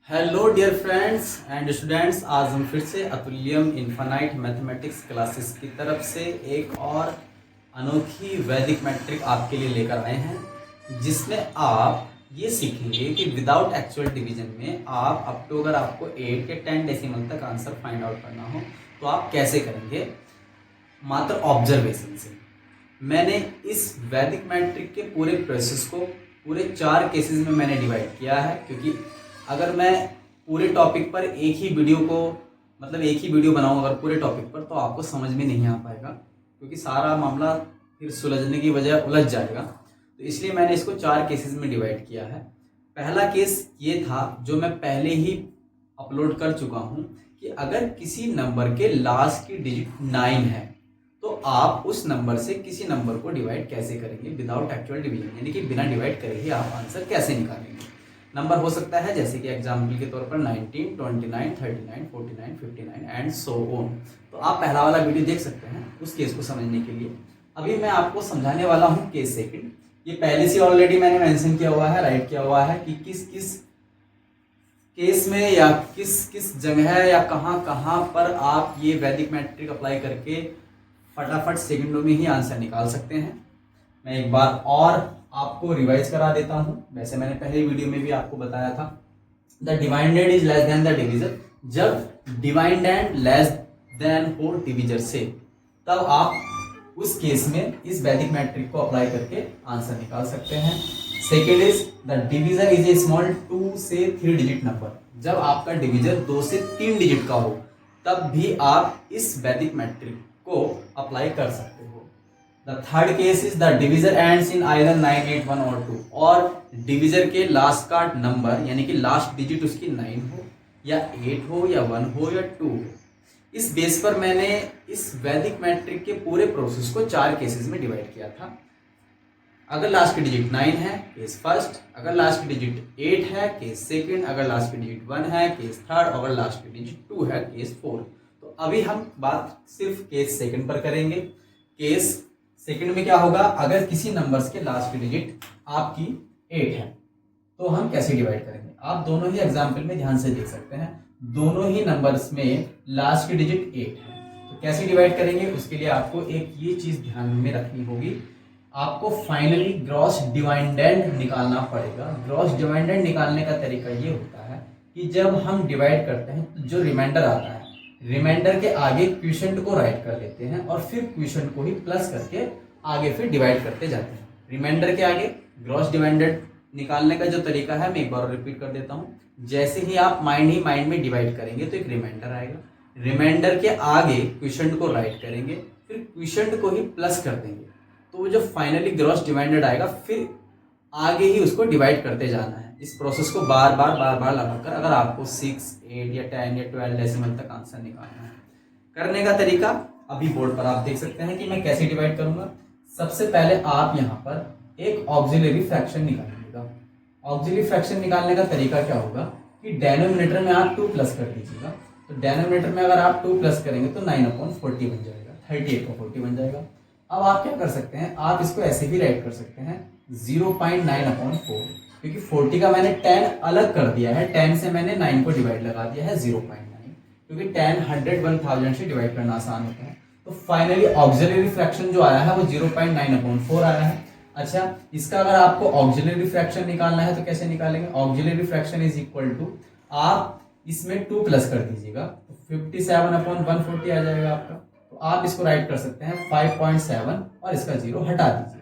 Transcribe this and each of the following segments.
Hello dear friends and students, आज हम फिर से अतुल्यम इन्फानाइट मैथमेटिक्स क्लासेस की तरफ से एक और अनोखी वैदिक मैट्रिक आपके लिए लेकर आए हैं, जिसमें आप ये सीखेंगे कि विदाउट एक्चुअल डिवीजन में आप अप टू अगर आपको 8 या 10 डेसिमल तक आंसर फाइंड आउट करना हो तो आप कैसे करेंगे मात्र ऑब्जर्वेशन से। मैंने इस वैदिक मैट्रिक के पूरे प्रोसेस को पूरे 4 केसेस में मैंने डिवाइड किया है, क्योंकि अगर मैं पूरे टॉपिक पर एक ही वीडियो बनाऊं अगर पूरे टॉपिक पर, तो आपको समझ में नहीं आ पाएगा, क्योंकि सारा मामला फिर सुलझने की बजाय उलझ जाएगा। तो इसलिए मैंने इसको 4 केसेस में डिवाइड किया है। पहला केस ये था जो मैं पहले ही अपलोड कर चुका हूं, कि अगर किसी नंबर के लास्ट की डिजिट 9 है तो आप उस नंबर से किसी नंबर को डिवाइड कैसे करेंगे विदाउट एक्चुअल डिवीजन, यानी कि बिना डिवाइड करे ही आप आंसर कैसे निकालेंगे। नंबर हो सकता है जैसे कि एग्जाम्पल के तौर पर 19, 29, 39, 49, 59 एंड सो ऑन। तो आप पहला वाला वीडियो देख सकते हैं उस केस को समझने के लिए। अभी मैं आपको समझाने वाला हूँ केस सेकंड। ये पहले से ऑलरेडी मैंने मेंशन किया हुआ है, राइट किया हुआ है कि किस किस केस में या किस किस जगह या कहाँ कहाँ पर आप ये वैदिक मैट्रिक अप्लाई करके फटाफट सेकंडों में ही आंसर निकाल सकते हैं। मैं एक बार और आपको रिवाइज करा देता हूं। वैसे मैंने पहले वीडियो में भी आपको बताया था, the divided is less than the divisor. जब डिवाइडेड लेस देन हो डिविजर से, तब आप उस केस में इस वैदिक मैट्रिक को अप्लाई करके आंसर निकाल सकते हैं। Second is the divisor is a small 2 से 3 डिजिट नंबर। जब आपका डिविजर 2 से 3 डिजिट का हो तब भी आप इस वैदिक मैट्रिक को अप्लाई कर सकते हो। The third case is the divisor ends in either 9, 8, 1 और 2। और डिविजर के लास्ट का नंबर यानी कि लास्ट डिजिट उसकी 9 हो या 8 हो या 1 हो या 2 हो। इस बेस पर मैंने इस वैदिक मैट्रिक के पूरे प्रोसेस को 4 केसेस में डिवाइड किया था। अगर लास्ट की डिजिट 9 है केस फर्स्ट, अगर लास्ट की डिजिट 8 है केस सेकंड, अगर लास्ट की डिजिट 1 है केस थर्ड, अगर लास्ट की डिजिट 2 है केस फोर्थ। तो अभी हम बात सिर्फ केस सेकंड पर करेंगे। केस सेकंड में क्या होगा, अगर किसी नंबर्स के लास्ट की डिजिट आपकी 8 है तो हम कैसे डिवाइड करेंगे। आप दोनों ही एग्जाम्पल में ध्यान से देख सकते हैं, दोनों ही नंबर्स में लास्ट की डिजिट 8 है। तो कैसे डिवाइड करेंगे, उसके लिए आपको एक ये चीज ध्यान में रखनी होगी, आपको फाइनली ग्रॉस डिवाइडेंड निकालना पड़ेगा। ग्रॉस डिवाइडेंड निकालने का तरीका ये होता है कि जब हम डिवाइड करते हैं तो जो रिमाइंडर आता है, रिमाइंडर के आगे क्वोशिएंट को राइट कर लेते हैं और फिर क्वोशिएंट को ही प्लस करके आगे फिर डिवाइड करते जाते हैं। रिमाइंडर के आगे ग्रॉस डिवाइडेड निकालने का जो तरीका है मैं एक बार रिपीट कर देता हूँ। जैसे ही आप माइंड में डिवाइड करेंगे तो एक रिमाइंडर आएगा, रिमाइंडर के आगे क्वोशिएंट को राइट करेंगे, फिर क्वोशिएंट को ही प्लस कर देंगे, तो वो जो फाइनली ग्रॉस डिवाइडेड आएगा फिर आगे ही उसको डिवाइड करते जाना है। इस प्रोसेस को बार बार लगाकर अगर आपको 6, 8 या 10 या 12 डेसिमल तक आंसर निकालना है। करने का तरीका अभी बोर्ड पर आप देख सकते हैं कि मैं कैसे डिवाइड करूंगा। सबसे पहले आप यहाँ पर एक ऑक्सिलरी फ्रैक्शन निकालिएगा। ऑक्सिलरी फ्रैक्शन निकालने का तरीका क्या होगा कि डेनोमिनेटर में आप 2 प्लस कर दीजिएगा। तो डेनोमिनेटर में अगर आप 2 प्लस करेंगे तो 9/40 बन जाएगा, 38/40 बन जाएगा। अब आप क्या कर सकते हैं, आप इसको ऐसे भी राइट कर सकते हैं 0.9/4, क्योंकि 40 का मैंने 10 अलग कर दिया है, 10 से मैंने 9 को डिवाइड लगा दिया है 0.9, क्योंकि 10 100 1000 से डिवाइड करना आसान होता है। तो फाइनली ऑक्सिलरी फ्रैक्शन जो आया है वो 0.9/4 आया है। अच्छा, इसका अगर आपको ऑक्सिलरी फ्रैक्शन निकालना है तो कैसे निकालेंगे। Auxiliary fraction is equal to, आप इसमें 2 प्लस कर दीजिएगा तो 57/140 आ जाएगा आपका। तो आप इसको राइट कर सकते हैं 5.7 और इसका 0 हटा दीजिए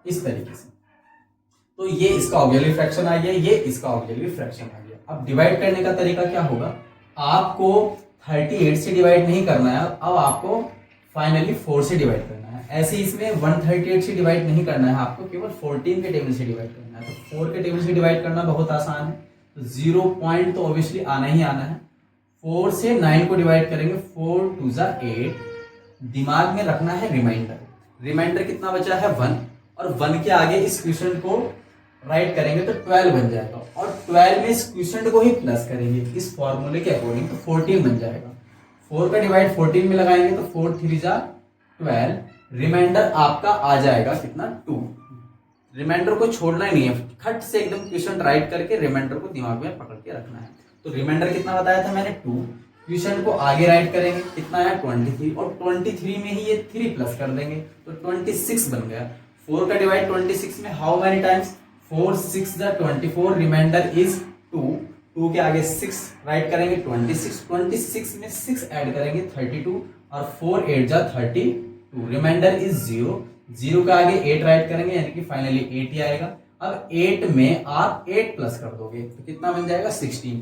इस तरीके से। तो ये इसका ऑक्सिलरी फ्रैक्शन आ गया, ये इसका ऑक्सिलरी फ्रैक्शन आ गया। अब डिवाइड करने का तरीका क्या होगा, आपको 38 से डिवाइड नहीं करना है, अब आपको फाइनली 4 से डिवाइड करना है। ऐसे इसमें 138 से डिवाइड नहीं करना है, आपको केवल 14 के टेबल से डिवाइड करना है। तो 4 के टेबल से डिवाइड करना बहुत आसान है, तो 0 पॉइंट तो ऑब्वियसली आना ही आना है। 4 से 9 को डिवाइड करेंगे, 4 2 8। दिमाग में रखना है रिमाइंडर, रिमाइंडर कितना बचा है 1, और 1 के आगे इस क्वोशिएंट को राइट करेंगे तो 12 बन जाएगा, और 12 में इस क्वोशिएंट को ही प्लस करेंगे इस फॉर्मूले के अकॉर्डिंग तो 14 बन जाएगा। 4 का डिवाइड 14 में लगाएंगे तो 4 3 जा 12, रिमाइंडर आपका आ जाएगा कितना 2। रिमाइंडर को छोड़ना ही नहीं है, खट से एकदम क्वेश्चन राइट करके रिमाइंडर को दिमाग में पकड़ के रखना है। तो रिमाइंडर कितना बताया था मैंने 2, क्वेश्चन को आगे राइट करेंगे, कितना है 23, और 23 में ही ये 3 प्लस कर देंगे तो 26 बन गया। 4 का डिवाइड 26 में हाउ मेनी टाइम्स, 4 6 जा 24, रिमाइंडर इज 2 के आगे 6 राइट करेंगे 26 में 6 ऐड करेंगे 32, और 4 8 जा 32, रिमाइंडर इज 0 का आगे 8 राइट करेंगे यानी कि फाइनली 8 ही आएगा। अब 8 में आप 8 प्लस कर दोगे तो कितना बन जाएगा 16,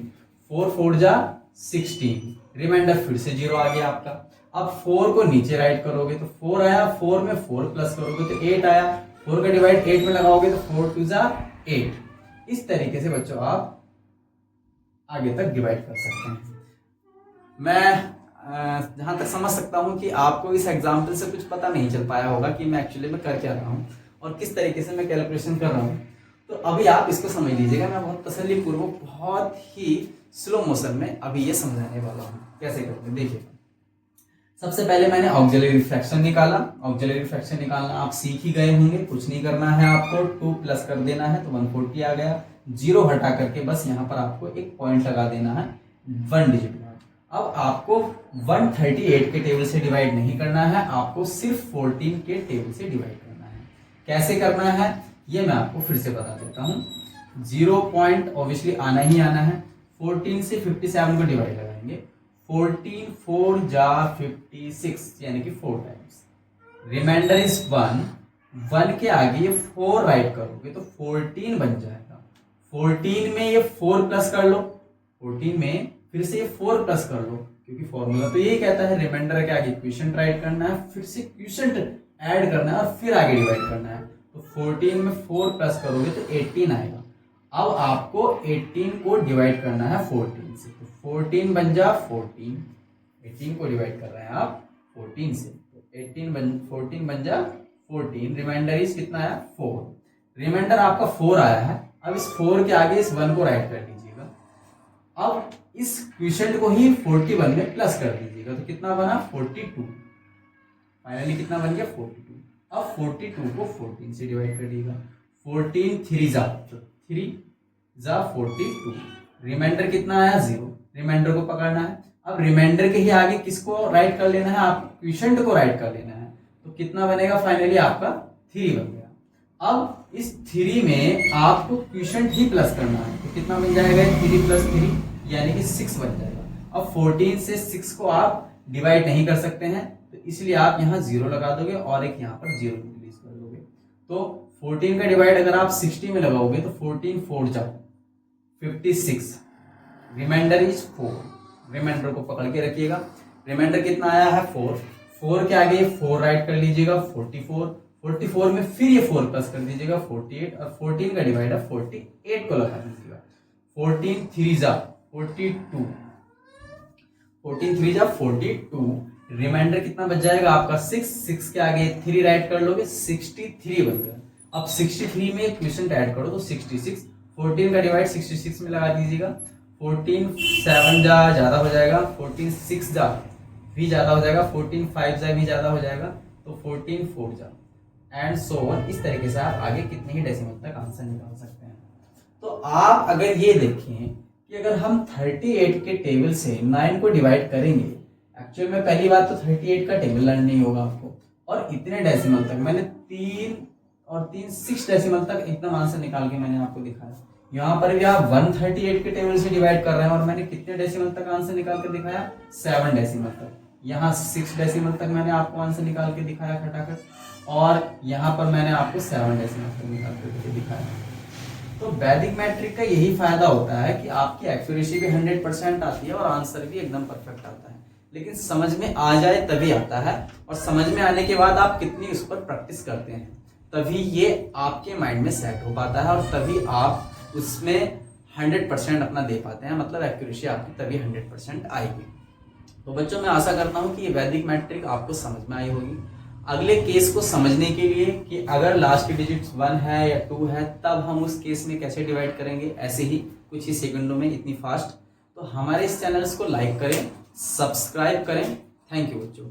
4 4 जा 16, रिमाइंडर फिर से 0 आ गया आपका। अब 4 को नीचे राइट करोगे तो 4 आया, 4 में 4 प्लस करोगे तो 8 आया, 4 का डिवाइड 8 में लगाओगे तो 4 2 जा 8। इस तरीके से बच्चों आप आगे तक डिवाइड कर सकते हैं। मैं जहां तक समझ सकता हूं कि आपको इस एग्जाम्पल से कुछ पता नहीं चल पाया होगा कि मैं एक्चुअली में कर क्या रहा हूं और किस तरीके से मैं कैलकुलेशन कर रहा हूं। तो अभी आप इसको समझ लीजिएगा, मैं बहुत तसल्ली पूर्वक बहुत ही स्लो मोशन में अभी ये समझाने वाला हूँ कैसे करते हैं। देखिए, सबसे पहले मैंने ऑक्सिलरी फ्रैक्शन निकाला। ऑक्सिलरी फ्रैक्शन निकालना आप सीख ही गए होंगे, कुछ नहीं करना है आपको, 2 प्लस कर देना है तो 140 आ गया, 0 हटा करके बस यहाँ पर आपको एक पॉइंट लगा देना है 1 डिजिट बाद। अब आपको 138 के टेबल से डिवाइड नहीं करना है, आपको सिर्फ 14 के टेबल से डिवाइड करना है। कैसे करना है ये मैं आपको फिर से बता देता हूँ। 0 पॉइंट ऑब्वियसली आना ही आना है, 14 से 57 को डिवाइड लगाएंगे, 14 4 जा 56 यानी कि 4 टाइम्स, रिमाइंडर इज 1 के आगे ये 4 राइट करोगे तो 14 बन जाएगा। 14 में ये 4 प्लस कर लो, 14 में फिर से ये 4 प्लस कर लो, क्योंकि फॉर्मूला तो यही कहता है रिमाइंडर के आगे क्वेश्चन राइट करना है, फिर से क्वेश्चन ऐड करना है और फिर आगे डिवाइड करना है। तो 14 में 4 प्लस करोगे तो 18 आएगा। अब आपको 18 को डिवाइड करना है 14 से, तो 14 बन जा 14, 18 को डिवाइड कर रहे हैं आप 14 से, तो 14 बन जा 14, रिमाइंडर इस कितना आया 4, रिमाइंडर आपका 4 आया है। अब इस 4 के आगे इस 1 को राइट कर लीजिएगा, अब इस क्वेश्चन को ही 41 में प्लस कर दीजिएगा तो कितना बना 42, फाइनली कितना बन गया 42। अब 42 को 14 से डिवाइड कर दीजिएगा, 14 3 जा 3 जा 42, रिमाइंडर कितना आया 0, रिमाइंडर को पकड़ना है। अब रिमाइंडर के ही आगे किसको राइट कर लेना है, आप क्वेश्चन को राइट कर लेना है, तो कितना बनेगा फाइनली आपका 3 बन गया। अब इस 3 में आपको क्वेश्चन ही प्लस करना है तो कितना बन जाएगा 3 प्लस 3 यानी कि 6 बन जाएगा। अब 14 से 6 को आप डिवाइड नहीं कर सकते हैं तो इसलिए आप यहाँ 0 लगा दोगे और एक यहाँ पर 0 इंक्रीज कर दोगे। तो 14 का डिवाइड अगर आप 60 में लगाओगे तो 14 4 जा 56, रिमाइंडर इज 4, रिमाइंडर को पकड़ के रखिएगा। रिमाइंडर कितना आया है 4 के आगे 4 राइट कर लीजिएगा 44 में फिर ये 4 प्लस कर दीजिएगा 48, और 14 का डिवाइड है 48 को लगा दीजिएगा। 14 3 जा 42, 14 3 जा 42, रिमाइंडर कितना बच जाएगा आपका 6 के आगे 3 राइट कर लोगे 63 बन गया। अब 63 में क्वेश्चन ऐड करो तो 66, 14 का डिवाइड 66 में लगा दीजिएगा, 14 7 जा ज्यादा हो जाएगा, 14 6 जा भी ज्यादा हो जाएगा, 14 5 जा भी ज्यादा हो जाएगा, तो 14 4 जा एंड सो ऑन। इस तरीके से आप आगे कितने ही डेसिमल तक आंसर निकाल सकते हैं। तो आप अगर ये देखें कि अगर हम 38 के टेबल से 9 को डिवाइड करेंगे, एक्चुअल में पहली बात तो 38 का टेबल लर्न नहीं होगा आपको, और इतने डेसिमल तक मैंने 3 और 3 6 डेसिमल तक एकदम आंसर निकाल के मैंने आपको दिखाया। यहाँ पर भी आप 138 के टेबल से डिवाइड कर रहे हैं और मैंने कितने डेसिमल तक आंसर निकाल के दिखाया 7 डेसिमल तक। यहाँ 6 डेसिमल तक मैंने आपको आंसर निकाल के दिखाया खटाखट, और यहाँ पर मैंने आपको 7 डेसिमल तक निकाल के दिखाया। तो वैदिक मैट्रिक का यही फायदा होता है कि आपकी एक्यूरेसी भी 100% आती है और आंसर भी एकदम परफेक्ट आता है, लेकिन समझ में आ जाए तभी आता है, और समझ में आने के बाद आप कितनी उस पर प्रैक्टिस करते हैं तभी ये आपके माइंड में सेट हो पाता है और तभी आप उसमें 100% अपना दे पाते हैं, मतलब एक्यूरेसी आपकी तभी 100% आएगी। तो बच्चों मैं आशा करता हूँ कि ये वैदिक मैट्रिक आपको समझ में आई होगी। अगले केस को समझने के लिए कि अगर लास्ट की डिजिट्स 1 है या 2 है तब हम उस केस में कैसे डिवाइड करेंगे, ऐसे ही कुछ ही सेकंडों में इतनी फास्ट, तो हमारे इस चैनल्स को लाइक करें, सब्सक्राइब करें। थैंक यू बच्चों।